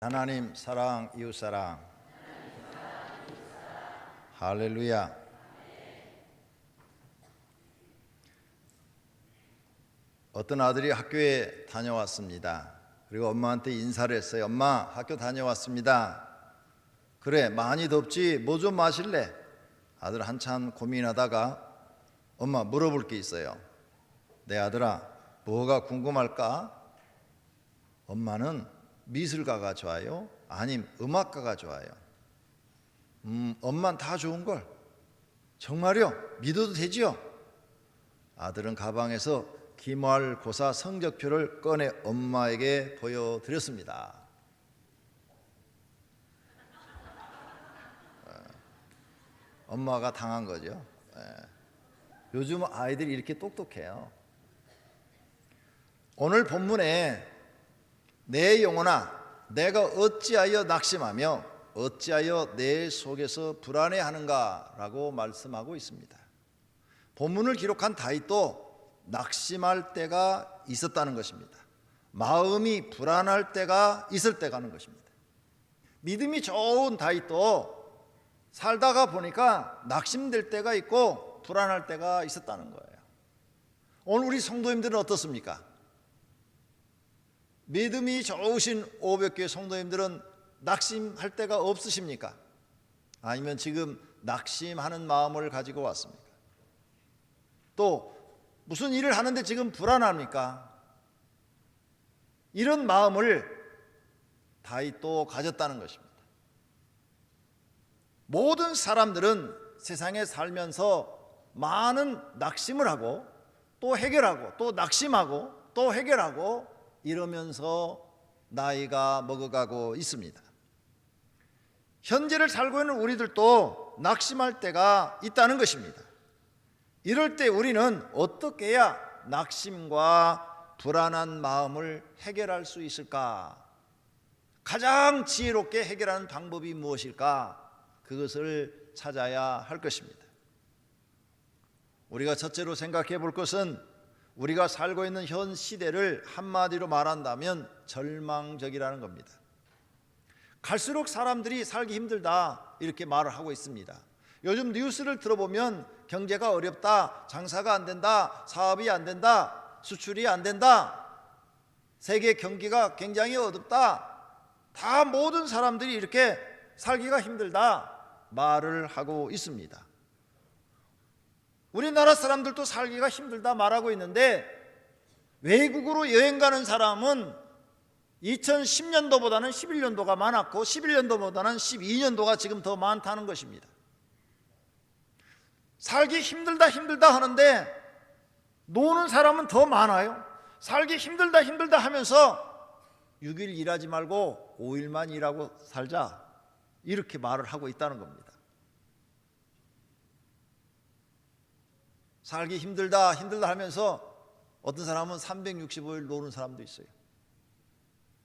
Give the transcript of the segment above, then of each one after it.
하나님 사랑, 이웃 사랑. 할렐루야. 어떤 아들이 학교에 다녀왔습니다. 그리고 엄마한테 인사를 했어요. 엄마, 학교 다녀왔습니다. 그래, 많이 덥지? 뭐 좀 마실래? 아들 한참 고민하다가 엄마, 물어볼 게 있어요. 내 아들아, 뭐가 궁금할까? 엄마는 미술가가 좋아요? 아님 음악가가 좋아요? 엄마는 다 좋은걸. 정말요? 믿어도 되지요? 아들은 가방에서 기말고사 성적표를 꺼내 엄마에게 보여드렸습니다. 엄마가 당한 거죠. 요즘 아이들이 이렇게 똑똑해요. 오늘 본문에 내 영혼아, 내가 어찌하여 낙심하며 어찌하여 내 속에서 불안해하는가 라고 말씀하고 있습니다. 본문을 기록한 다윗도 낙심할 때가 있었다는 것입니다. 마음이 불안할 때가 있을 때가 하는 것입니다. 믿음이 좋은 다윗도 살다가 보니까 낙심될 때가 있고 불안할 때가 있었다는 거예요. 오늘 우리 성도님들은 어떻습니까? 믿음이 좋으신 500교회 성도님들은 낙심할 때가 없으십니까? 아니면 지금 낙심하는 마음을 가지고 왔습니까? 또 무슨 일을 하는데 지금 불안합니까? 이런 마음을 다윗도 가졌다는 것입니다. 모든 사람들은 세상에 살면서 많은 낙심을 하고 또 해결하고 또 낙심하고 또 해결하고 이러면서 나이가 먹어가고 있습니다. 현재를 살고 있는 우리들도 낙심할 때가 있다는 것입니다. 이럴 때 우리는 어떻게 해야 낙심과 불안한 마음을 해결할 수 있을까? 가장 지혜롭게 해결하는 방법이 무엇일까? 그것을 찾아야 할 것입니다. 우리가 첫째로 생각해 볼 것은 우리가 살고 있는 현 시대를 한마디로 말한다면 절망적이라는 겁니다. 갈수록 사람들이 살기 힘들다 이렇게 말을 하고 있습니다. 요즘 뉴스를 들어보면 경제가 어렵다, 장사가 안 된다, 사업이 안 된다, 수출이 안 된다, 세계 경기가 굉장히 어둡다, 다 모든 사람들이 이렇게 살기가 힘들다 말을 하고 있습니다. 우리나라 사람들도 살기가 힘들다 말하고 있는데 외국으로 여행 가는 사람은 2010년도보다는 11년도가 많았고 11년도보다는 12년도가 지금 더 많다는 것입니다. 살기 힘들다 하는데 노는 사람은 더 많아요. 살기 힘들다 하면서 6일 일하지 말고 5일만 일하고 살자 이렇게 말을 하고 있다는 겁니다. 살기 힘들다 하면서 어떤 사람은 365일 노는 사람도 있어요.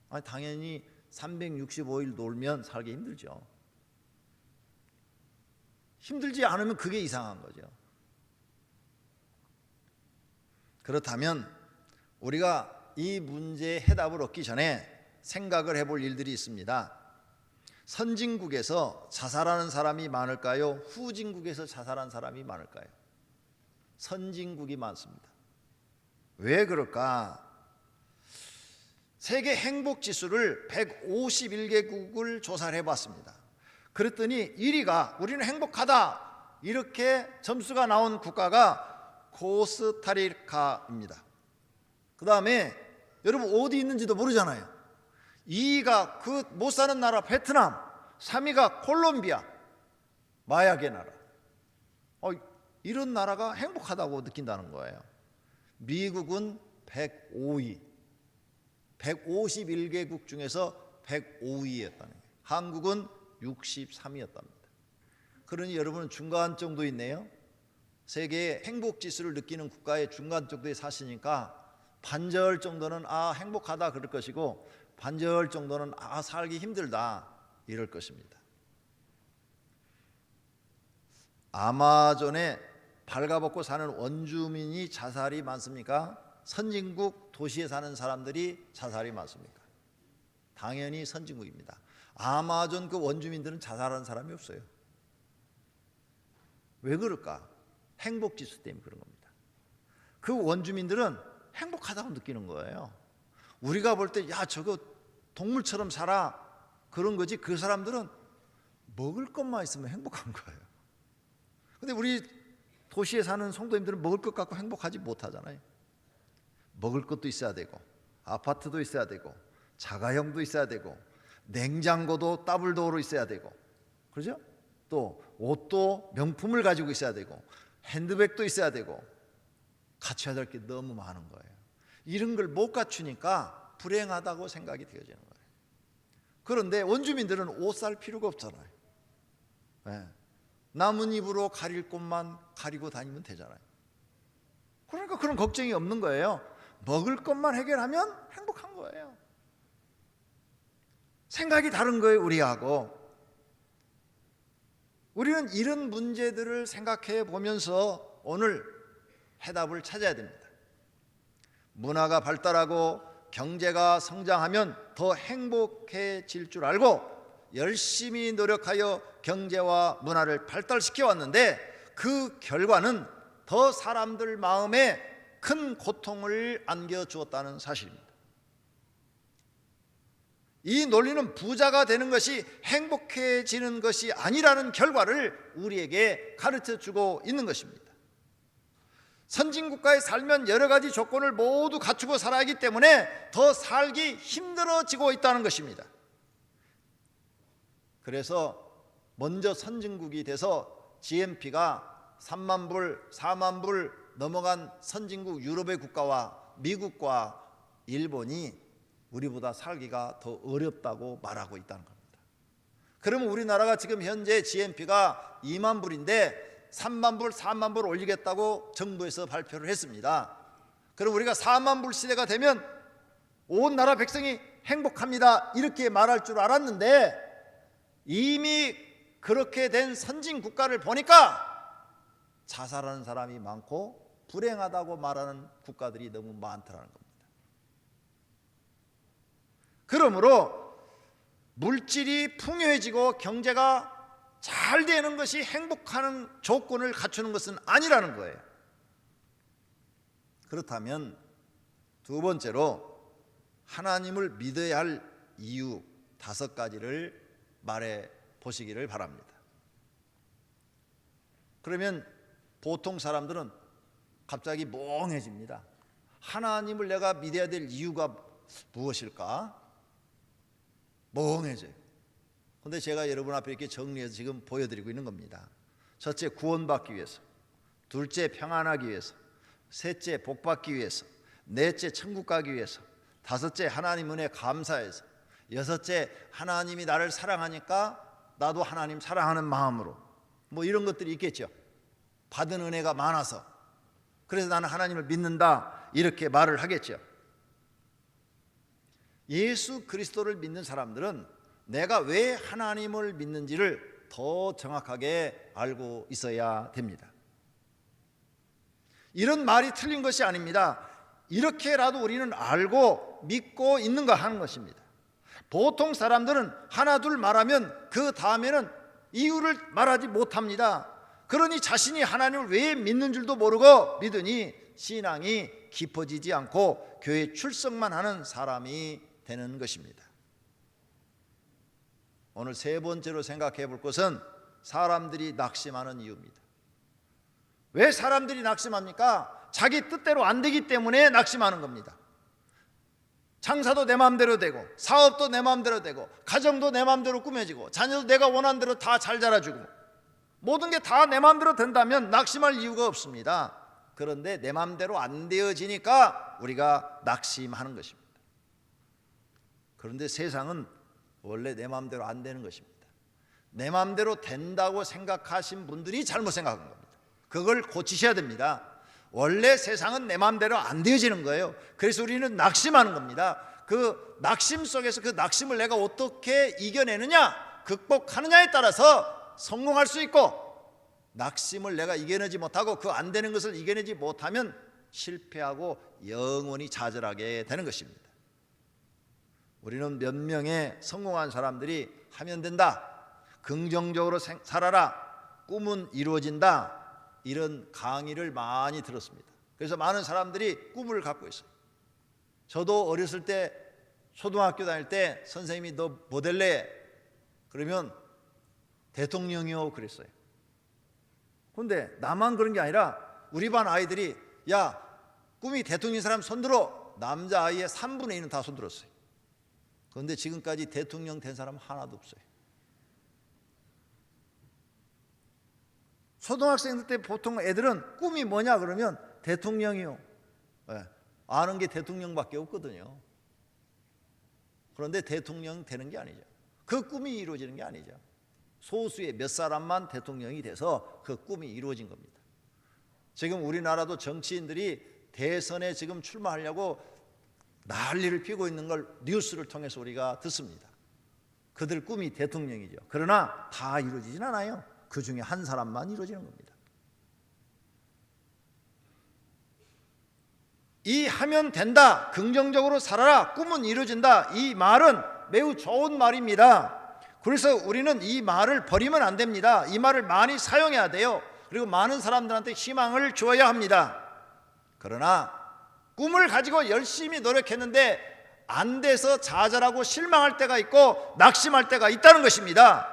아니, 당연히 365일 놀면 살기 힘들죠. 힘들지 않으면 그게 이상한 거죠. 그렇다면 우리가 이 문제의 해답을 얻기 전에 생각을 해볼 일들이 있습니다. 선진국에서 자살하는 사람이 많을까요? 후진국에서 자살하는 사람이 많을까요? 선진국이 많습니다. 왜 그럴까? 세계 행복지수를 151개국을 조사를 해봤습니다. 그랬더니 1위가 우리는 행복하다 이렇게 점수가 나온 국가가 코스타리카입니다. 그 다음에 여러분 어디 있는지도 모르잖아요. 2위가 그 못 사는 나라 베트남, 3위가 콜롬비아, 마약의 나라. 이런 나라가 행복하다고 느낀다는 거예요. 미국은 105위, 151개국 중에서 105위였다는 거예요. 한국은 63위였답니다. 그러니 여러분은 중간 정도 있네요. 세계의 행복지수를 느끼는 국가의 중간 정도에 사시니까 반절 정도는 행복하다 그럴 것이고 반절 정도는 살기 힘들다 이럴 것입니다. 아마존에 발가벗고 사는 원주민이 자살이 많습니까? 선진국 도시에 사는 사람들이 자살이 많습니까? 당연히 선진국입니다. 아마존 그 원주민들은 자살하는 사람이 없어요. 왜 그럴까? 행복지수 때문에 그런 겁니다. 그 원주민들은 행복하다고 느끼는 거예요. 우리가 볼 때 야 저거 동물처럼 살아 그런 거지, 그 사람들은 먹을 것만 있으면 행복한 거예요. 근데 우리 도시에 사는 성도님들은 먹을 것 갖고 행복하지 못하잖아요. 먹을 것도 있어야 되고, 아파트도 있어야 되고, 자가형도 있어야 되고, 냉장고도 더블도어로 있어야 되고, 그렇죠? 또 옷도 명품을 가지고 있어야 되고, 핸드백도 있어야 되고, 갖춰야 될 게 너무 많은 거예요. 이런 걸 못 갖추니까 불행하다고 생각이 되어지는 거예요. 그런데 원주민들은 옷 살 필요가 없잖아요. 네. 나뭇잎으로 가릴 곳만 가리고 다니면 되잖아요. 그러니까 그런 걱정이 없는 거예요. 먹을 것만 해결하면 행복한 거예요. 생각이 다른 거예요, 우리하고. 우리는 이런 문제들을 생각해 보면서 오늘 해답을 찾아야 됩니다. 문화가 발달하고 경제가 성장하면 더 행복해질 줄 알고 열심히 노력하여 경제와 문화를 발달시켜 왔는데 그 결과는 더 사람들 마음에 큰 고통을 안겨주었다는 사실입니다. 이 논리는 부자가 되는 것이 행복해지는 것이 아니라는 결과를 우리에게 가르쳐주고 있는 것입니다. 선진국가에 살면 여러 가지 조건을 모두 갖추고 살아야 하기 때문에 더 살기 힘들어지고 있다는 것입니다. 그래서 먼저 선진국이 돼서 GNP가 3만 불, 4만 불 넘어간 선진국 유럽의 국가와 미국과 일본이 우리보다 살기가 더 어렵다고 말하고 있다는 겁니다. 그러면 우리나라가 지금 현재 GNP가 2만 불인데 3만 불, 4만 불 올리겠다고 정부에서 발표를 했습니다. 그럼 우리가 4만 불 시대가 되면 온 나라 백성이 행복합니다 이렇게 말할 줄 알았는데 이미 그렇게 된 선진 국가를 보니까 자살하는 사람이 많고 불행하다고 말하는 국가들이 너무 많다는 겁니다. 그러므로 물질이 풍요해지고 경제가 잘 되는 것이 행복하는 조건을 갖추는 것은 아니라는 거예요. 그렇다면 두 번째로 하나님을 믿어야 할 이유 5가지를 말해 보시기를 바랍니다. 그러면 보통 사람들은 갑자기 멍해집니다. 하나님을 내가 믿어야 될 이유가 무엇일까? 멍해져요. 그런데 제가 여러분 앞에 이렇게 정리해서 지금 보여드리고 있는 겁니다. 첫째, 구원받기 위해서. 둘째, 평안하기 위해서. 셋째, 복받기 위해서. 넷째, 천국 가기 위해서. 다섯째, 하나님 은혜 감사해서. 여섯째, 하나님이 나를 사랑하니까 나도 하나님 사랑하는 마음으로. 뭐 이런 것들이 있겠죠. 받은 은혜가 많아서. 그래서 나는 하나님을 믿는다 이렇게 말을 하겠죠. 예수 그리스도를 믿는 사람들은 내가 왜 하나님을 믿는지를 더 정확하게 알고 있어야 됩니다. 이런 말이 틀린 것이 아닙니다. 이렇게라도 우리는 알고 믿고 있는가 하는 것입니다. 보통 사람들은 하나 둘 말하면 그 다음에는 이유를 말하지 못합니다. 그러니 자신이 하나님을 왜 믿는 줄도 모르고 믿으니 신앙이 깊어지지 않고 교회 출석만 하는 사람이 되는 것입니다. 오늘 세 번째로 생각해 볼 것은 사람들이 낙심하는 이유입니다. 왜 사람들이 낙심합니까? 자기 뜻대로 안 되기 때문에 낙심하는 겁니다. 장사도 내 마음대로 되고 사업도 내 마음대로 되고 가정도 내 마음대로 꾸며지고 자녀도 내가 원하는 대로 다 잘 자라주고 모든 게 다 내 마음대로 된다면 낙심할 이유가 없습니다. 그런데 내 마음대로 안 되어지니까 우리가 낙심하는 것입니다. 그런데 세상은 원래 내 마음대로 안 되는 것입니다. 내 마음대로 된다고 생각하신 분들이 잘못 생각한 겁니다. 그걸 고치셔야 됩니다. 원래 세상은 내 마음대로 안 되어지는 거예요. 그래서 우리는 낙심하는 겁니다. 그 낙심 속에서 그 낙심을 내가 어떻게 이겨내느냐, 극복하느냐에 따라서 성공할 수 있고, 낙심을 내가 이겨내지 못하고 그 안 되는 것을 이겨내지 못하면 실패하고 영원히 좌절하게 되는 것입니다. 우리는 몇 명의 성공한 사람들이 하면 된다, 긍정적으로 살아라, 꿈은 이루어진다, 이런 강의를 많이 들었습니다. 그래서 많은 사람들이 꿈을 갖고 있어요. 저도 어렸을 때 초등학교 다닐 때 선생님이 너 뭐 될래? 그러면 대통령이요 그랬어요. 그런데 나만 그런 게 아니라 우리 반 아이들이 야 꿈이 대통령인 사람 손들어. 남자아이의 3분의 1은 다 손들었어요. 그런데 지금까지 대통령 된 사람 하나도 없어요. 초등학생 때 보통 애들은 꿈이 뭐냐 그러면 대통령이요. 네, 아는 게 대통령밖에 없거든요. 그런데 대통령 되는 게 아니죠. 그 꿈이 이루어지는 게 아니죠. 소수의 몇 사람만 대통령이 돼서 그 꿈이 이루어진 겁니다. 지금 우리나라도 정치인들이 대선에 지금 출마하려고 난리를 피고 있는 걸 뉴스를 통해서 우리가 듣습니다. 그들 꿈이 대통령이죠. 그러나 다 이루어지진 않아요. 그 중에 한 사람만 이루어지는 겁니다. 이 하면 된다, 긍정적으로 살아라, 꿈은 이루어진다, 이 말은 매우 좋은 말입니다. 그래서 우리는 이 말을 버리면 안 됩니다. 이 말을 많이 사용해야 돼요. 그리고 많은 사람들한테 희망을 주어야 합니다. 그러나 꿈을 가지고 열심히 노력했는데 안 돼서 좌절하고 실망할 때가 있고 낙심할 때가 있다는 것입니다.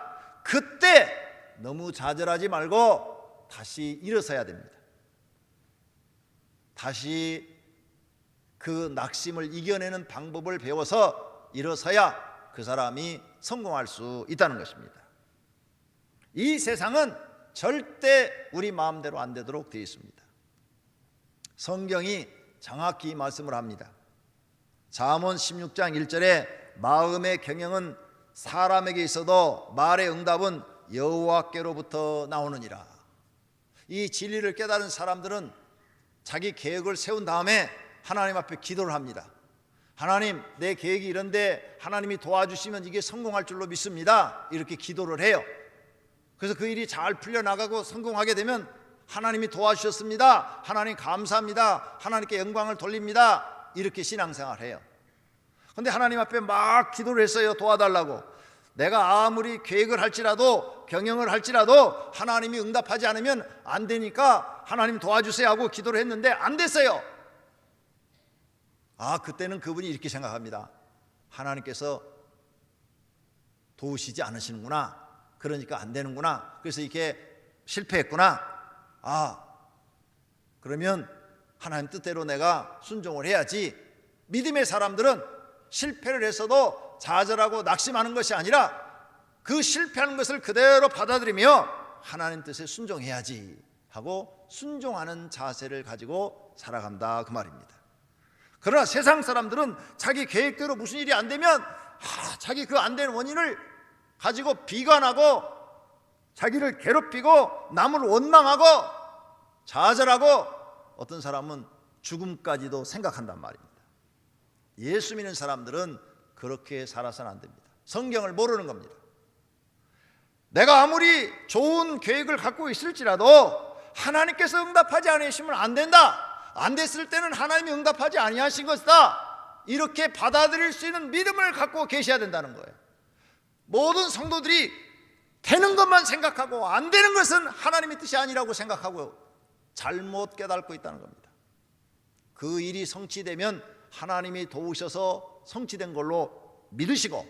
그때 너무 좌절하지 말고 다시 일어서야 됩니다. 다시 그 낙심을 이겨내는 방법을 배워서 일어서야 그 사람이 성공할 수 있다는 것입니다. 이 세상은 절대 우리 마음대로 안 되도록 되어 있습니다. 성경이 정확히 말씀을 합니다. 잠언 16장 1절에 마음의 경영은 사람에게 있어도 말의 응답은 여호와께로부터 나오느니라. 이 진리를 깨달은 사람들은 자기 계획을 세운 다음에 하나님 앞에 기도를 합니다. 하나님, 내 계획이 이런데 하나님이 도와주시면 이게 성공할 줄로 믿습니다. 이렇게 기도를 해요. 그래서 그 일이 잘 풀려나가고 성공하게 되면 하나님이 도와주셨습니다. 하나님 감사합니다. 하나님께 영광을 돌립니다. 이렇게 신앙생활을 해요. 그런데 하나님 앞에 막 기도를 했어요. 도와달라고. 내가 아무리 계획을 할지라도 경영을 할지라도 하나님이 응답하지 않으면 안 되니까 하나님 도와주세요 하고 기도를 했는데 안 됐어요. 그때는 그분이 이렇게 생각합니다. 하나님께서 도우시지 않으시는구나. 그러니까 안 되는구나. 그래서 이렇게 실패했구나. 그러면 하나님 뜻대로 내가 순종을 해야지. 믿음의 사람들은 실패를 했어도 좌절하고 낙심하는 것이 아니라 그 실패하는 것을 그대로 받아들이며 하나님 뜻에 순종해야지 하고 순종하는 자세를 가지고 살아간다 그 말입니다. 그러나 세상 사람들은 자기 계획대로 무슨 일이 안 되면 자기 그 안 되는 원인을 가지고 비관하고 자기를 괴롭히고 남을 원망하고 좌절하고 어떤 사람은 죽음까지도 생각한단 말입니다. 예수 믿는 사람들은 그렇게 살아서는 안 됩니다. 성경을 모르는 겁니다. 내가 아무리 좋은 계획을 갖고 있을지라도 하나님께서 응답하지 않으시면 안 된다. 안 됐을 때는 하나님이 응답하지 아니하신 것이다. 이렇게 받아들일 수 있는 믿음을 갖고 계셔야 된다는 거예요. 모든 성도들이 되는 것만 생각하고 안 되는 것은 하나님의 뜻이 아니라고 생각하고 잘못 깨닫고 있다는 겁니다. 그 일이 성취되면 하나님이 도우셔서 성취된 걸로 믿으시고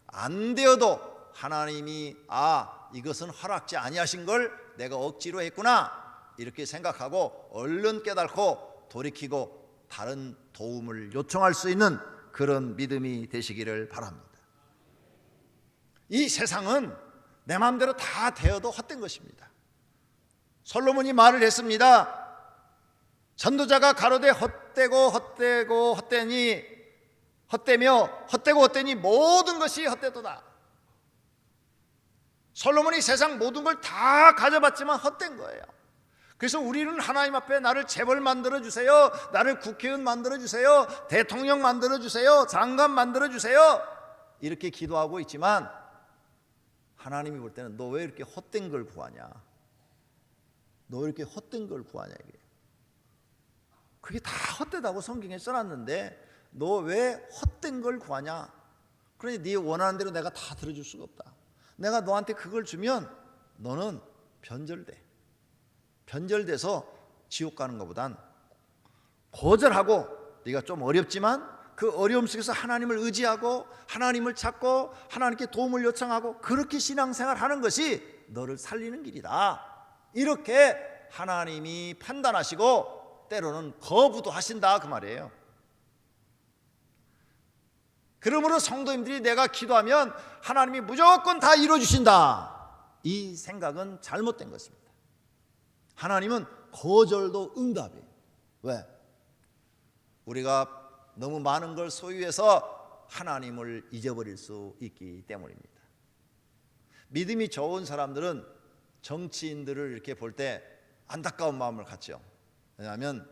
안 되어도 하나님이 이것은 허락지 아니하신 걸 내가 억지로 했구나 이렇게 생각하고 얼른 깨닫고 돌이키고 다른 도움을 요청할 수 있는 그런 믿음이 되시기를 바랍니다. 이 세상은 내 마음대로 다 되어도 헛된 것입니다. 솔로몬이 말을 했습니다. 전도자가 가로되 헛되고 헛되고 헛되니 헛되며 헛되고 헛되니 모든 것이 헛되도다. 솔로몬이 세상 모든 걸 다 가져봤지만 헛된 거예요. 그래서 우리는 하나님 앞에 나를 재벌 만들어주세요, 나를 국회의원 만들어주세요, 대통령 만들어주세요, 장관 만들어주세요 이렇게 기도하고 있지만 하나님이 볼 때는 너 왜 이렇게 헛된 걸 구하냐, 너 왜 이렇게 헛된 걸 구하냐 이게. 그게 다 헛되다고 성경에 써놨는데 너 왜 헛된 걸 구하냐. 그러니 네 원하는 대로 내가 다 들어줄 수가 없다. 내가 너한테 그걸 주면 너는 변절돼서 지옥 가는 것보단 거절하고, 네가 좀 어렵지만 그 어려움 속에서 하나님을 의지하고 하나님을 찾고 하나님께 도움을 요청하고 그렇게 신앙생활하는 것이 너를 살리는 길이다. 이렇게 하나님이 판단하시고 때로는 거부도 하신다, 그 말이에요. 그러므로 성도님들이 내가 기도하면 하나님이 무조건 다 이루어주신다, 이 생각은 잘못된 것입니다. 하나님은 거절도 응답이에요. 왜? 우리가 너무 많은 걸 소유해서 하나님을 잊어버릴 수 있기 때문입니다. 믿음이 좋은 사람들은 정치인들을 이렇게 볼 때 안타까운 마음을 갖죠. 왜냐하면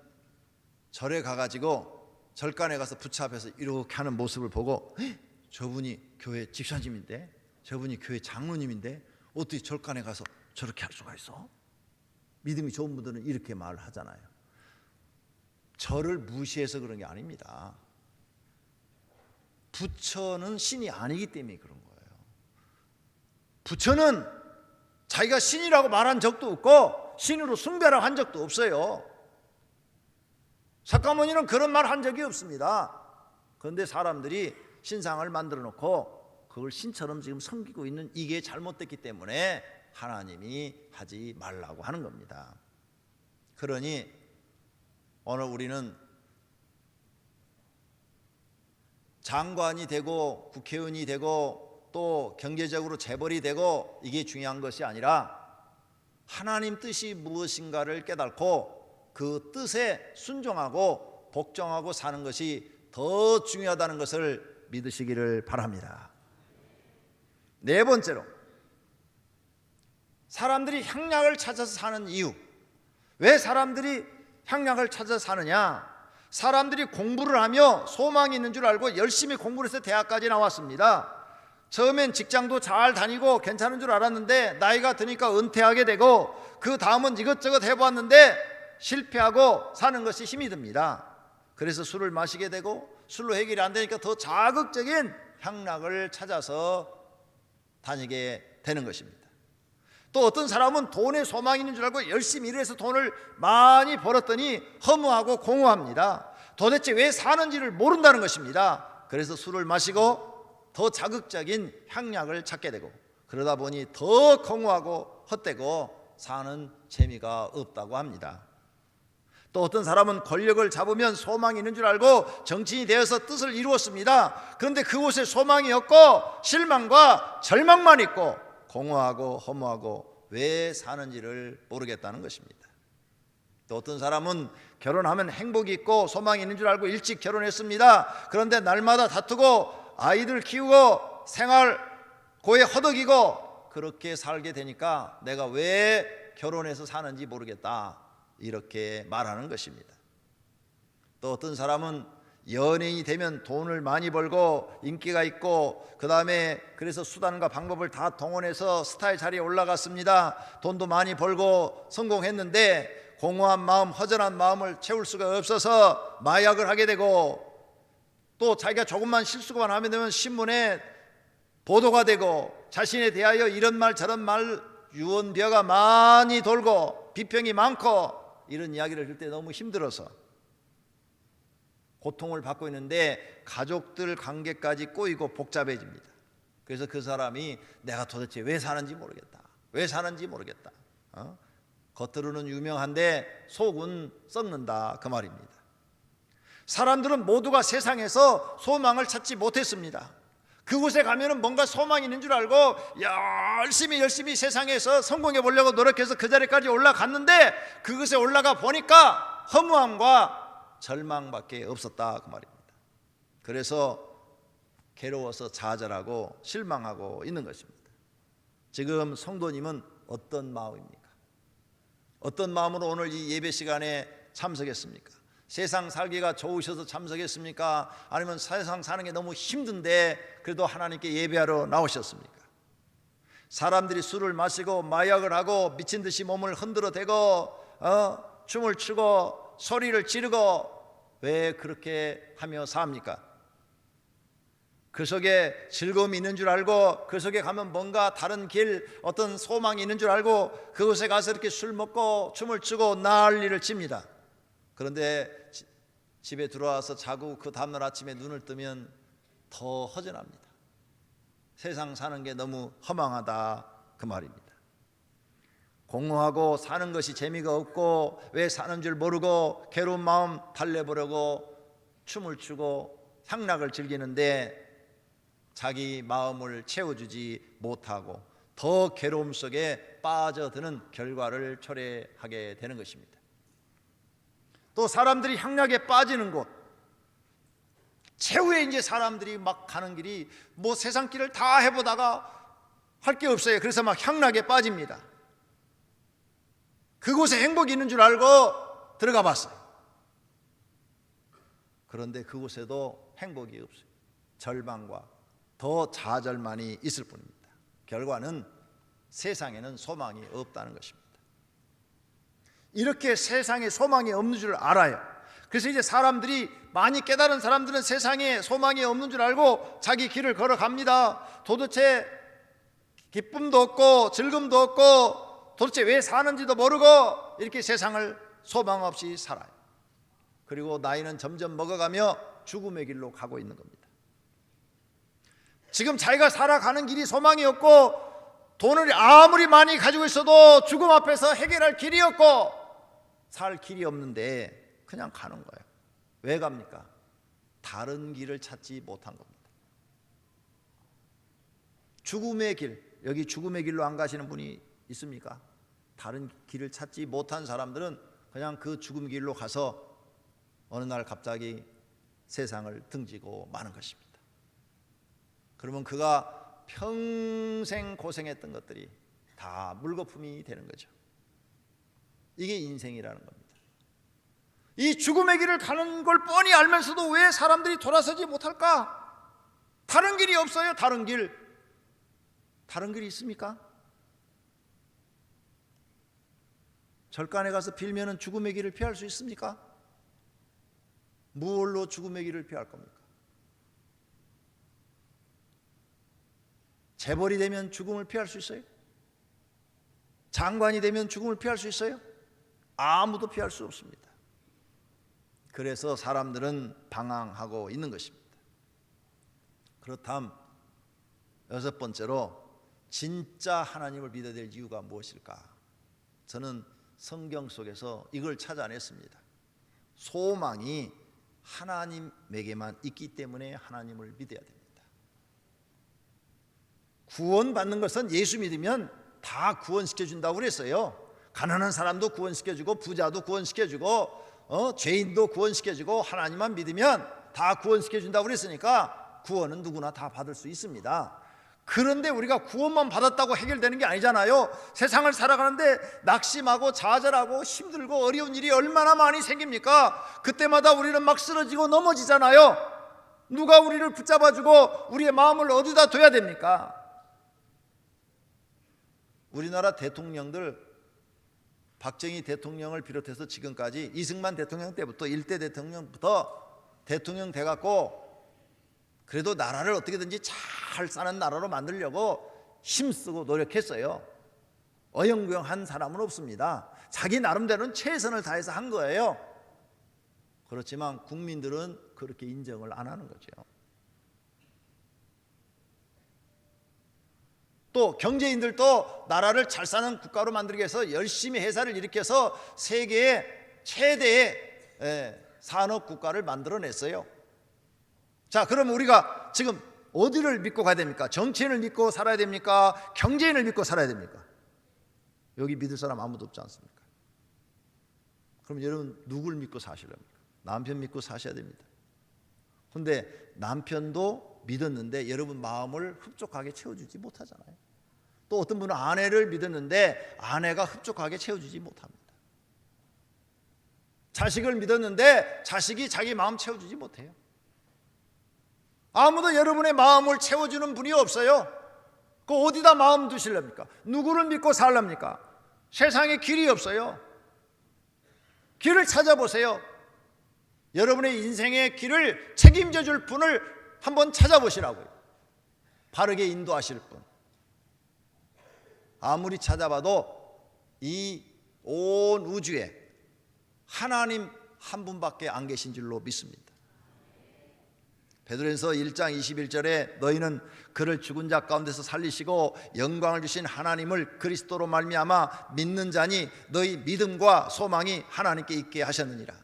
절에 가가지고 절간에 가서 부처 앞에서 이렇게 하는 모습을 보고, 저분이 교회 집사님인데, 저분이 교회 장로님인데 어떻게 절간에 가서 저렇게 할 수가 있어? 믿음이 좋은 분들은 이렇게 말을 하잖아요. 절을 무시해서 그런 게 아닙니다. 부처는 신이 아니기 때문에 그런 거예요. 부처는 자기가 신이라고 말한 적도 없고 신으로 숭배라고 한 적도 없어요. 사카모니는 그런 말 한 적이 없습니다. 그런데 사람들이 신상을 만들어 놓고 그걸 신처럼 지금 섬기고 있는, 이게 잘못됐기 때문에 하나님이 하지 말라고 하는 겁니다. 그러니 오늘 우리는 장관이 되고 국회의원이 되고 또 경제적으로 재벌이 되고 이게 중요한 것이 아니라 하나님 뜻이 무엇인가를 깨닫고 그 뜻에 순종하고 복종하고 사는 것이 더 중요하다는 것을 믿으시기를 바랍니다. 네 번째로, 사람들이 향락을 찾아서 사는 이유. 왜 사람들이 향락을 찾아서 사느냐? 사람들이 공부를 하며 소망이 있는 줄 알고 열심히 공부를 해서 대학까지 나왔습니다. 처음엔 직장도 잘 다니고 괜찮은 줄 알았는데 나이가 드니까 은퇴하게 되고 그 다음은 이것저것 해보았는데 실패하고 사는 것이 힘이 듭니다. 그래서 술을 마시게 되고 술로 해결이 안 되니까 더 자극적인 향락을 찾아서 다니게 되는 것입니다. 또 어떤 사람은 돈에 소망이 있는 줄 알고 열심히 일해서 돈을 많이 벌었더니 허무하고 공허합니다. 도대체 왜 사는지를 모른다는 것입니다. 그래서 술을 마시고 더 자극적인 향락을 찾게 되고 그러다 보니 더 공허하고 헛되고 사는 재미가 없다고 합니다. 또 어떤 사람은 권력을 잡으면 소망이 있는 줄 알고 정치인이 되어서 뜻을 이루었습니다. 그런데 그곳에 소망이 없고 실망과 절망만 있고 공허하고 허무하고 왜 사는지를 모르겠다는 것입니다. 또 어떤 사람은 결혼하면 행복이 있고 소망이 있는 줄 알고 일찍 결혼했습니다. 그런데 날마다 다투고 아이들 키우고 생활 고에 허덕이고 그렇게 살게 되니까 내가 왜 결혼해서 사는지 모르겠다, 이렇게 말하는 것입니다. 또 어떤 사람은 연예인이 되면 돈을 많이 벌고 인기가 있고 그 다음에 그래서 수단과 방법을 다 동원해서 스타의 자리에 올라갔습니다. 돈도 많이 벌고 성공했는데 공허한 마음, 허전한 마음을 채울 수가 없어서 마약을 하게 되고 또 자기가 조금만 실수만 하면 되면 신문에 보도가 되고 자신에 대하여 이런 말 저런 말 유언비어가 많이 돌고 비평이 많고 이런 이야기를 들 때 너무 힘들어서 고통을 받고 있는데 가족들 관계까지 꼬이고 복잡해집니다. 그래서 그 사람이 내가 도대체 왜 사는지 모르겠다, 왜 사는지 모르겠다. 겉으로는 유명한데 속은 썩는다, 그 말입니다. 사람들은 모두가 세상에서 소망을 찾지 못했습니다. 그곳에 가면은 뭔가 소망이 있는 줄 알고 열심히 세상에서 성공해 보려고 노력해서 그 자리까지 올라갔는데 그곳에 올라가 보니까 허무함과 절망밖에 없었다, 그 말입니다. 그래서 괴로워서 좌절하고 실망하고 있는 것입니다. 지금 성도님은 어떤 마음입니까? 어떤 마음으로 오늘 이 예배 시간에 참석했습니까? 세상 살기가 좋으셔서 참석했습니까? 아니면 세상 사는 게 너무 힘든데 그래도 하나님께 예배하러 나오셨습니까? 사람들이 술을 마시고 마약을 하고 미친 듯이 몸을 흔들어 대고 춤을 추고 소리를 지르고 왜 그렇게 하며 삽니까? 그 속에 즐거움이 있는 줄 알고 그 속에 가면 뭔가 다른 길, 어떤 소망이 있는 줄 알고 그곳에 가서 이렇게 술 먹고 춤을 추고 난리를 칩니다. 그런데 집에 들어와서 자고 그 다음날 아침에 눈을 뜨면 더 허전합니다. 세상 사는 게 너무 허망하다, 그 말입니다. 공허하고 사는 것이 재미가 없고 왜 사는 줄 모르고 괴로운 마음 달래보려고 춤을 추고 향락을 즐기는데 자기 마음을 채워주지 못하고 더 괴로움 속에 빠져드는 결과를 초래하게 되는 것입니다. 또 사람들이 향락에 빠지는 곳, 최후에 이제 사람들이 막 가는 길이 뭐 세상 길을 다 해보다가 할 게 없어요. 그래서 막 향락에 빠집니다. 그곳에 행복이 있는 줄 알고 들어가 봤어요. 그런데 그곳에도 행복이 없어요. 절망과 더 좌절만이 있을 뿐입니다. 결과는 세상에는 소망이 없다는 것입니다. 이렇게 세상에 소망이 없는 줄 알아요. 그래서 이제 사람들이, 많이 깨달은 사람들은 세상에 소망이 없는 줄 알고 자기 길을 걸어갑니다. 도대체 기쁨도 없고 즐거움도 없고 도대체 왜 사는지도 모르고 이렇게 세상을 소망 없이 살아요. 그리고 나이는 점점 먹어가며 죽음의 길로 가고 있는 겁니다. 지금 자기가 살아가는 길이 소망이 없고 돈을 아무리 많이 가지고 있어도 죽음 앞에서 해결할 길이 없고 살 길이 없는데 그냥 가는 거예요. 왜 갑니까? 다른 길을 찾지 못한 겁니다. 죽음의 길, 여기 죽음의 길로 안 가시는 분이 있습니까? 다른 길을 찾지 못한 사람들은 그냥 그 죽음 길로 가서 어느 날 갑자기 세상을 등지고 마는 것입니다. 그러면 그가 평생 고생했던 것들이 다 물거품이 되는 거죠. 이게 인생이라는 겁니다. 이 죽음의 길을 가는 걸 뻔히 알면서도 왜 사람들이 돌아서지 못할까? 다른 길이 없어요. 다른 길. 다른 길이 있습니까? 절간에 가서 빌면은 죽음의 길을 피할 수 있습니까? 무엇로 죽음의 길을 피할 겁니까? 재벌이 되면 죽음을 피할 수 있어요? 장관이 되면 죽음을 피할 수 있어요? 아무도 피할 수 없습니다. 그래서 사람들은 방황하고 있는 것입니다. 그렇다면 여섯 번째로 진짜 하나님을 믿어야 될 이유가 무엇일까? 저는 성경 속에서 이걸 찾아냈습니다. 소망이 하나님에게만 있기 때문에 하나님을 믿어야 됩니다. 구원받는 것은 예수 믿으면 다 구원시켜준다고 그랬어요. 가난한 사람도 구원시켜주고 부자도 구원시켜주고 죄인도 구원시켜주고 하나님만 믿으면 다 구원시켜준다고 그랬으니까 구원은 누구나 다 받을 수 있습니다. 그런데 우리가 구원만 받았다고 해결되는 게 아니잖아요. 세상을 살아가는데 낙심하고 좌절하고 힘들고 어려운 일이 얼마나 많이 생깁니까? 그때마다 우리는 막 쓰러지고 넘어지잖아요. 누가 우리를 붙잡아주고 우리의 마음을 어디다 둬야 됩니까? 우리나라 대통령들, 박정희 대통령을 비롯해서 지금까지 이승만 대통령 때부터 1대 대통령부터 대통령 돼갖고 그래도 나라를 어떻게든지 잘 사는 나라로 만들려고 힘쓰고 노력했어요. 어영부영한 사람은 없습니다. 자기 나름대로는 최선을 다해서 한 거예요. 그렇지만 국민들은 그렇게 인정을 안 하는 거죠. 또 경제인들도 나라를 잘 사는 국가로 만들기 위해서 열심히 회사를 일으켜서 세계의 최대의 산업 국가를 만들어냈어요. 자, 그럼 우리가 지금 어디를 믿고 가야 됩니까? 정치인을 믿고 살아야 됩니까? 경제인을 믿고 살아야 됩니까? 여기 믿을 사람 아무도 없지 않습니까? 그럼 여러분 누굴 믿고 사시렵니까? 남편 믿고 사셔야 됩니다. 그런데 남편도 믿었는데 여러분 마음을 흡족하게 채워주지 못하잖아요. 또 어떤 분은 아내를 믿었는데 아내가 흡족하게 채워주지 못합니다. 자식을 믿었는데 자식이 자기 마음 채워주지 못해요. 아무도 여러분의 마음을 채워주는 분이 없어요. 그 어디다 마음 두실랍니까? 누구를 믿고 살랍니까? 세상에 길이 없어요. 길을 찾아보세요. 여러분의 인생의 길을 책임져 줄 분을 한번 찾아보시라고요. 바르게 인도하실 분. 아무리 찾아봐도 이 온 우주에 하나님 한 분밖에 안 계신 줄로 믿습니다. 베드로전서 1장 21절에 너희는 그를 죽은 자 가운데서 살리시고 영광을 주신 하나님을 그리스도로 말미암아 믿는 자니 너희 믿음과 소망이 하나님께 있게 하셨느니라.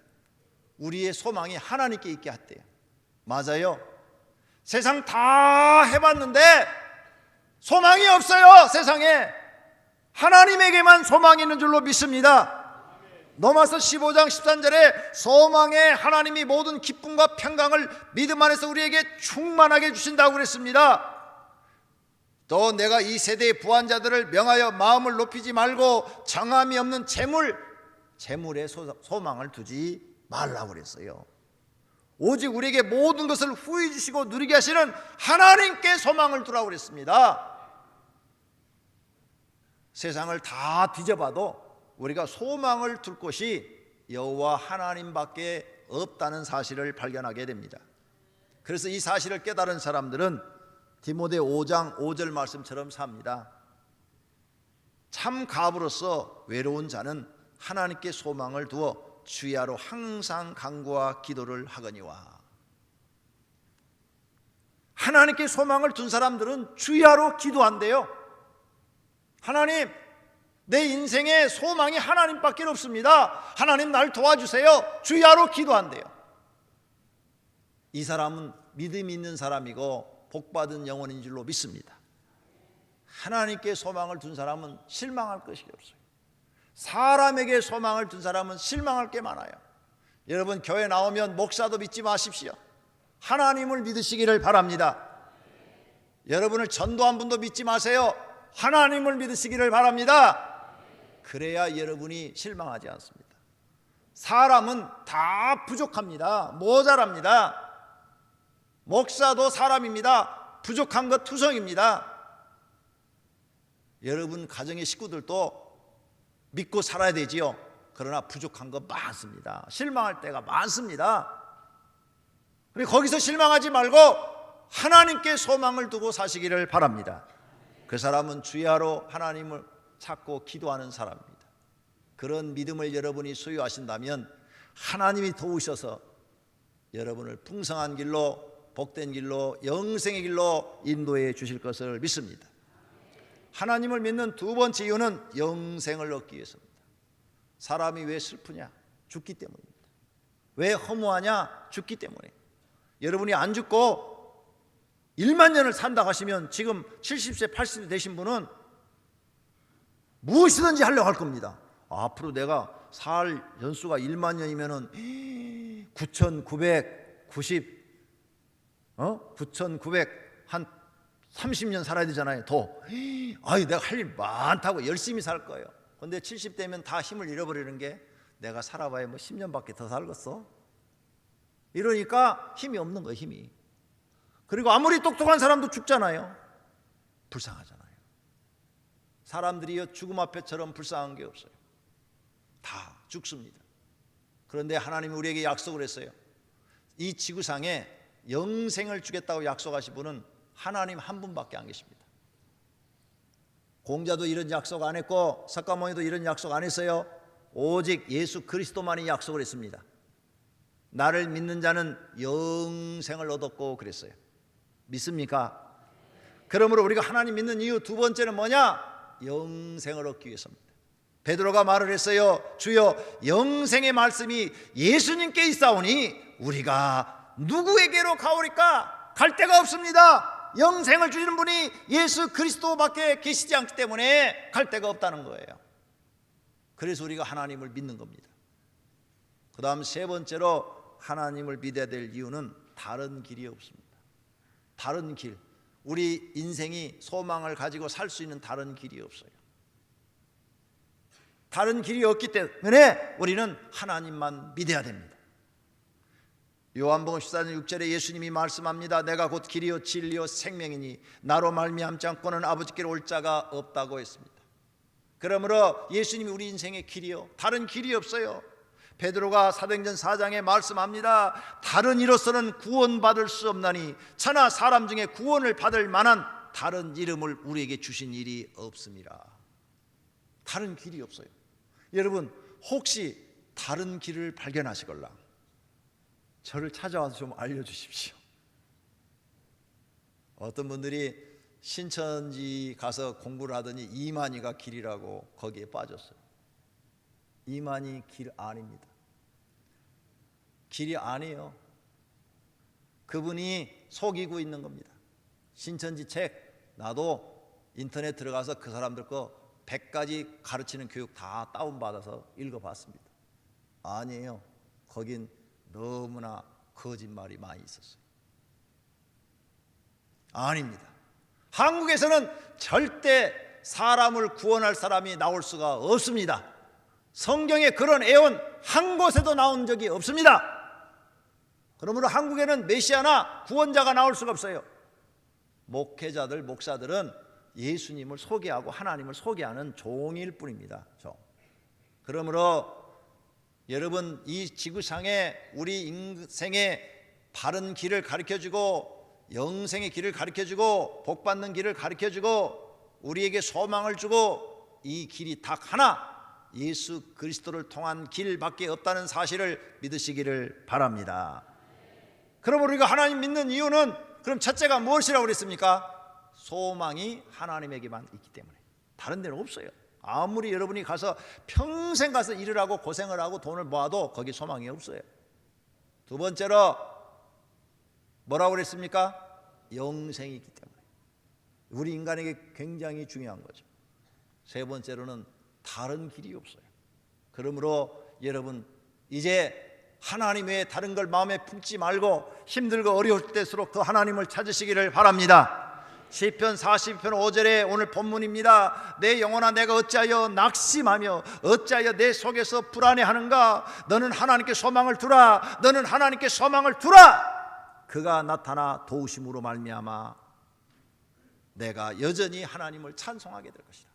우리의 소망이 하나님께 있게 했대요. 맞아요. 세상 다 해봤는데 소망이 없어요. 세상에 하나님에게만 소망이 있는 줄로 믿습니다. 로마서 15장 13절에 소망의 하나님이 모든 기쁨과 평강을 믿음 안에서 우리에게 충만하게 주신다고 그랬습니다. 또 내가 이 세대의 부한 자들을 명하여 마음을 높이지 말고 정함이 없는 재물에 소망을 두지 말라고 그랬어요. 오직 우리에게 모든 것을 후히 주시고 누리게 하시는 하나님께 소망을 두라고 그랬습니다. 세상을 다 뒤져봐도 우리가 소망을 둘 곳이 여호와 하나님밖에 없다는 사실을 발견하게 됩니다. 그래서 이 사실을 깨달은 사람들은 디모데 5장 5절 말씀처럼 삽니다. 참 가부로서 외로운 자는 하나님께 소망을 두어 주야로 항상 간구와 기도를 하거니와. 하나님께 소망을 둔 사람들은 주야로 기도한대요. 하나님, 내 인생에 소망이 하나님밖에 없습니다. 하나님 날 도와주세요. 주야로 기도한대요. 이 사람은 믿음이 있는 사람이고 복받은 영혼인 줄로 믿습니다. 하나님께 소망을 둔 사람은 실망할 것이 없어요. 사람에게 소망을 둔 사람은 실망할 게 많아요. 여러분 교회 나오면 목사도 믿지 마십시오. 하나님을 믿으시기를 바랍니다. 여러분을 전도한 분도 믿지 마세요. 하나님을 믿으시기를 바랍니다. 그래야 여러분이 실망하지 않습니다. 사람은 다 부족합니다. 모자랍니다. 목사도 사람입니다. 부족한 것 투성입니다. 여러분 가정의 식구들도 믿고 살아야 되지요. 그러나 부족한 것 많습니다. 실망할 때가 많습니다. 그리고 거기서 실망하지 말고 하나님께 소망을 두고 사시기를 바랍니다. 그 사람은 주야로 하나님을 찾고 기도하는 사람입니다. 그런 믿음을 여러분이 소유하신다면 하나님이 도우셔서 여러분을 풍성한 길로, 복된 길로, 영생의 길로 인도해 주실 것을 믿습니다. 하나님을 믿는 두 번째 이유는 영생을 얻기 위해서입니다. 사람이 왜 슬프냐? 죽기 때문입니다. 왜 허무하냐? 죽기 때문에. 여러분이 안 죽고 1만 년을 산다 하시면 지금 70세, 80세 되신 분은 무엇이든지 하려고 할 겁니다. 앞으로 내가 살 연수가 1만 년이면은 9,900 한 30년 살아야 되잖아요. 더. 아유, 내가 할 일 많다고 열심히 살 거예요. 근데 70대면 다 힘을 잃어버리는 게 내가 살아봐야 뭐 10년밖에 더 살겠어? 이러니까 힘이 없는 거예요, 힘이. 그리고 아무리 똑똑한 사람도 죽잖아요. 불쌍하잖아요. 사람들이요 죽음 앞에처럼 불쌍한 게 없어요. 다 죽습니다. 그런데 하나님이 우리에게 약속을 했어요. 이 지구상에 영생을 주겠다고 약속하신 분은 하나님 한 분밖에 안 계십니다. 공자도 이런 약속 안 했고 석가모니도 이런 약속 안 했어요. 오직 예수 그리스도만이 약속을 했습니다. 나를 믿는 자는 영생을 얻었고 그랬어요. 믿습니까? 그러므로 우리가 하나님 믿는 이유 두 번째는 뭐냐? 영생을 얻기 위해서입니다. 베드로가 말을 했어요. 주여, 영생의 말씀이 예수님께 있사오니 우리가 누구에게로 가오리까? 갈 데가 없습니다. 영생을 주시는 분이 예수 그리스도밖에 계시지 않기 때문에 갈 데가 없다는 거예요. 그래서 우리가 하나님을 믿는 겁니다. 그 다음 세 번째로 하나님을 믿어야 될 이유는 다른 길이 없습니다. 다른 길, 우리 인생이 소망을 가지고 살 수 있는 다른 길이 없어요. 다른 길이 없기 때문에 우리는 하나님만 믿어야 됩니다. 요한복음 14장 6절에 예수님이 말씀합니다. 내가 곧 길이요 진리요 생명이니 나로 말미암지 않고는 아버지께로 올 자가 없다고 했습니다. 그러므로 예수님이 우리 인생의 길이요, 다른 길이 없어요. 베드로가 사도행전 4장에 말씀합니다. 다른 이로서는 구원받을 수 없나니 차나 사람 중에 구원을 받을 만한 다른 이름을 우리에게 주신 일이 없습니다. 다른 길이 없어요. 여러분, 혹시 다른 길을 발견하시걸라 저를 찾아와서 좀 알려주십시오. 어떤 분들이 신천지 가서 공부를 하더니 이만희가 길이라고 거기에 빠졌어요. 이만희 길 아닙니다. 길이 아니에요. 그분이 속이고 있는 겁니다. 신천지 책 나도 인터넷 들어가서 그 사람들 거 100가지 가르치는 교육 다 다운받아서 읽어봤습니다. 아니에요. 거긴 너무나 거짓말이 많이 있었어요. 아닙니다. 한국에서는 절대 사람을 구원할 사람이 나올 수가 없습니다. 성경에 그런 애언 한 곳에도 나온 적이 없습니다. 그러므로 한국에는 메시아나 구원자가 나올 수가 없어요. 목회자들, 목사들은 예수님을 소개하고 하나님을 소개하는 종일 뿐입니다. 그러므로 여러분, 이 지구상에 우리 인생의 바른 길을 가르쳐주고 영생의 길을 가르쳐주고 복받는 길을 가르쳐주고 우리에게 소망을 주고 이 길이 딱 하나, 예수 그리스도를 통한 길밖에 없다는 사실을 믿으시기를 바랍니다. 그럼 우리가 하나님 믿는 이유는 그럼 첫째가 무엇이라고 그랬습니까? 소망이 하나님에게만 있기 때문에. 다른 데는 없어요. 아무리 여러분이 가서 평생 가서 일을 하고 고생을 하고 돈을 모아도 거기 소망이 없어요. 두 번째로 뭐라고 그랬습니까? 영생이 있기 때문에. 우리 인간에게 굉장히 중요한 거죠. 세 번째로는 다른 길이 없어요. 그러므로 여러분, 이제 하나님 외에 다른 걸 마음에 품지 말고 힘들고 어려울 때일수록 더 하나님을 찾으시기를 바랍니다. 시편 42편 5절에 오늘 본문입니다. 내 영혼아, 내가 어찌하여 낙심하며 어찌하여 내 속에서 불안해하는가? 너는 하나님께 소망을 두라. 너는 하나님께 소망을 두라. 그가 나타나 도우심으로 말미암아 내가 여전히 하나님을 찬송하게 될 것이다.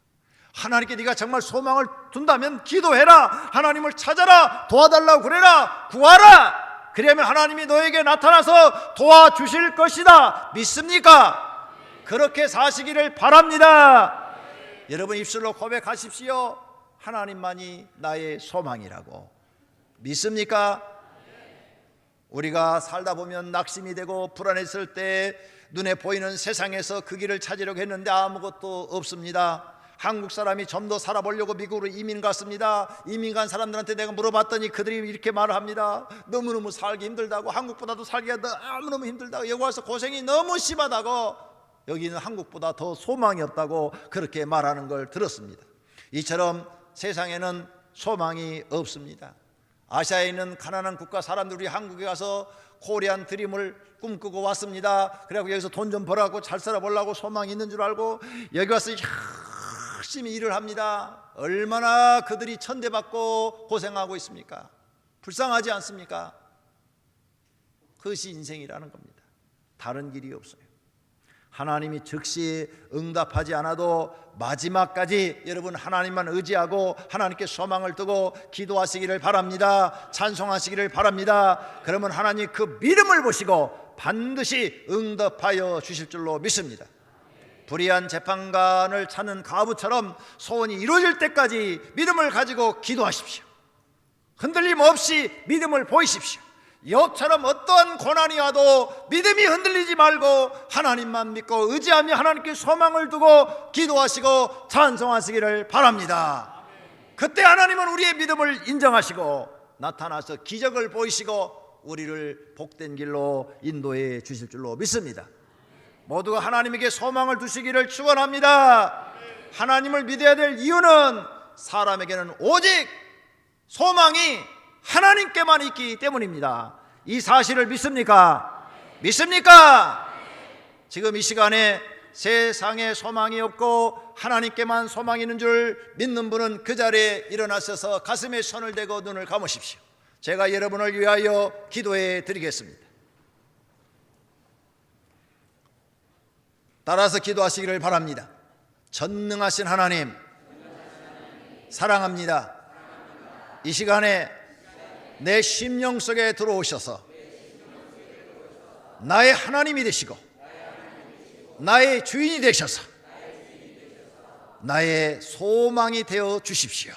하나님께 네가 정말 소망을 둔다면 기도해라. 하나님을 찾아라. 도와달라고 그래라. 구하라. 그러면 하나님이 너에게 나타나서 도와주실 것이다. 믿습니까? 그렇게 사시기를 바랍니다. 여러분, 입술로 고백하십시오. 하나님만이 나의 소망이라고. 믿습니까? 우리가 살다 보면 낙심이 되고 불안했을 때 눈에 보이는 세상에서 그 길을 찾으려고 했는데 아무것도 없습니다. 한국 사람이 좀 더 살아보려고 미국으로 이민 갔습니다. 이민 간 사람들한테 내가 물어봤더니 그들이 이렇게 말을 합니다. 너무너무 살기 힘들다고, 한국보다도 살기가 너무너무 힘들다고, 여기 와서 고생이 너무 심하다고, 여기는 한국보다 더 소망이 없다고 그렇게 말하는 걸 들었습니다. 이처럼 세상에는 소망이 없습니다. 아시아에 있는 가난한 국가 사람들이 한국에 가서 코리안 드림을 꿈꾸고 왔습니다. 그래갖고 여기서 돈 좀 벌어갖고 잘 살아보려고 소망이 있는 줄 알고 여기 와서 열심히 일을 합니다. 얼마나 그들이 천대받고 고생하고 있습니까? 불쌍하지 않습니까? 그것이 인생이라는 겁니다. 다른 길이 없어요. 하나님이 즉시 응답하지 않아도 마지막까지 여러분 하나님만 의지하고 하나님께 소망을 두고 기도하시기를 바랍니다. 찬송하시기를 바랍니다. 그러면 하나님 그 믿음을 보시고 반드시 응답하여 주실 줄로 믿습니다. 불의한 재판관을 찾는 과부처럼 소원이 이루어질 때까지 믿음을 가지고 기도하십시오. 흔들림 없이 믿음을 보이십시오. 욥처럼 어떠한 고난이 와도 믿음이 흔들리지 말고 하나님만 믿고 의지하며 하나님께 소망을 두고 기도하시고 찬송하시기를 바랍니다. 그때 하나님은 우리의 믿음을 인정하시고 나타나서 기적을 보이시고 우리를 복된 길로 인도해 주실 줄로 믿습니다. 모두가 하나님에게 소망을 두시기를 축원합니다. 하나님을 믿어야 될 이유는 사람에게는 오직 소망이 하나님께만 있기 때문입니다. 이 사실을 믿습니까? 믿습니까? 지금 이 시간에 세상에 소망이 없고 하나님께만 소망이 있는 줄 믿는 분은 그 자리에 일어나셔서 가슴에 손을 대고 눈을 감으십시오. 제가 여러분을 위하여 기도해 드리겠습니다. 따라서 기도하시기를 바랍니다. 전능하신 하나님, 사랑합니다. 이 시간에 내 심령 속에 들어오셔서 나의 하나님이 되시고 나의 주인이 되셔서 나의 소망이 되어 주십시오.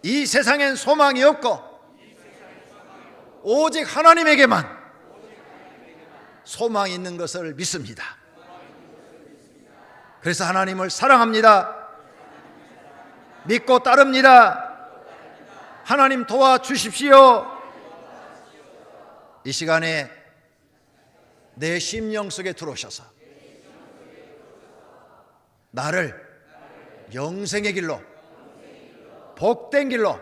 이 세상엔 소망이 없고 오직 하나님에게만 소망이 있는 것을 믿습니다. 그래서 하나님을 사랑합니다. 믿고 따릅니다. 하나님 도와주십시오. 이 시간에 내 심령 속에 들어오셔서 나를 영생의 길로, 복된 길로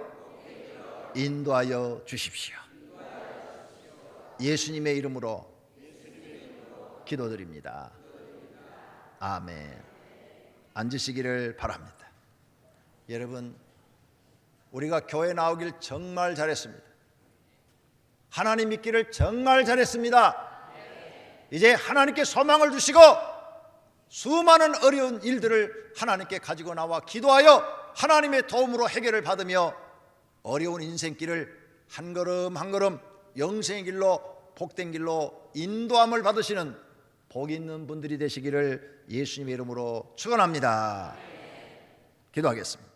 인도하여 주십시오. 예수님의 이름으로 기도드립니다. 아멘. 앉으시기를 바랍니다. 여러분, 우리가 교회 나오길 정말 잘했습니다. 하나님 믿기를 정말 잘했습니다. 이제 하나님께 소망을 주시고 수많은 어려운 일들을 하나님께 가지고 나와 기도하여 하나님의 도움으로 해결을 받으며 어려운 인생길을 한 걸음 한 걸음 영생의 길로, 복된 길로 인도함을 받으시는 복 있는 분들이 되시기를 예수님의 이름으로 축원합니다. 기도하겠습니다.